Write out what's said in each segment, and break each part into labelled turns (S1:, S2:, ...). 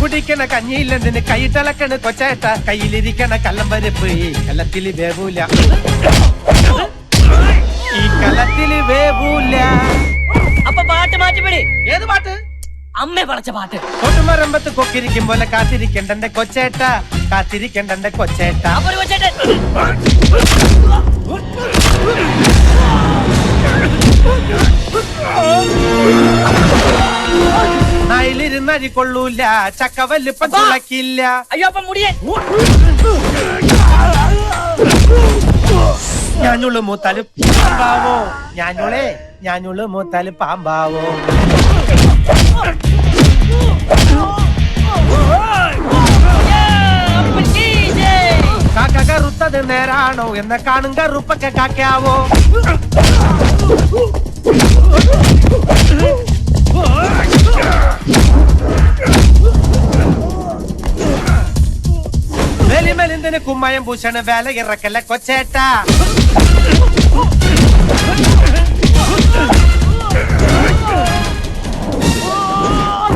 S1: കുടിക്കണ കഞ്ഞിയില്ലെന്തിന് കൈയിട്ടലക്കണ് കൊച്ചേട്ട കയ്യിലിരിക്കണ കല്ലമ്പരിപ്പ് ഈ കലത്തില് വേവൂല ഈ കലത്തില് വേവൂല.
S2: അപ്പൊ പാട്ട് മാറ്റിപ്പിടി.
S1: ഏത് പാട്ട്?
S2: അമ്മ പറഞ്ഞ പാട്ട്.
S1: തൊട്ടുമരമ്പത്ത് കൊക്കിരിക്കും പോലെ കാത്തിരിക്കണ്ടെന്റെ കൊച്ചേട്ട കാത്തിരിക്കണ്ടെന്റെ കൊച്ചേട്ട.
S2: അപ്പൊ ഒരു കൊച്ചേട്ടൻ
S1: നായിലിരുന്നരി കൊള്ളൂല ചക്കവല്ലിപ്പം തുളക്കില്ല.
S2: അയ്യോ അപ്പൊ മുടിയൻ.
S1: ഞാനുള്ളു മൂത്താല് പാമ്പാവോ ഞാനുള്ളു മൂത്താല് പാമ്പാവോ. കാക്ക കറുത്തത് നേരാണോ എന്ന കാണും കറുപ്പൊക്കെ കാക്കാവോ. മെലിമെലിന്തിന് കുമ്മയം പൂശണ് വേല ഇറക്കല്ല കൊച്ചേട്ട.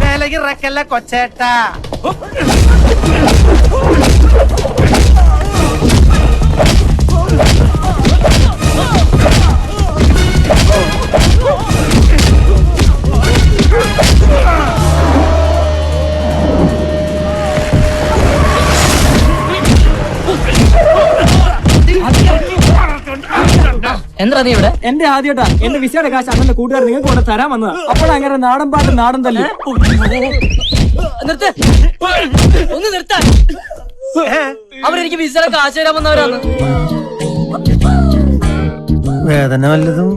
S1: വേല ഇറക്കല്ല കൊച്ചേട്ട.
S2: എന്താ നീ ഇവിടെ?
S3: എന്റെ ആദ്യട്ടാ എന്റെ വിസയുടെ കാശ് അണ്ണന്റെ കൂട്ടുകാർ നിങ്ങൾക്ക് കൊണ്ട് തരാൻ വന്നതാ. അപ്പോൾ അങ്ങനെ നാടൻ പാട്ട് നാടൻ തല്ലി.
S2: നിർത്ത്, ഒന്ന് നിർത്താൻ. അവരെനിക്ക് വിസയുടെ കാശ് തരാൻ വന്നവരാണ്.
S1: വേദന വല്ലതും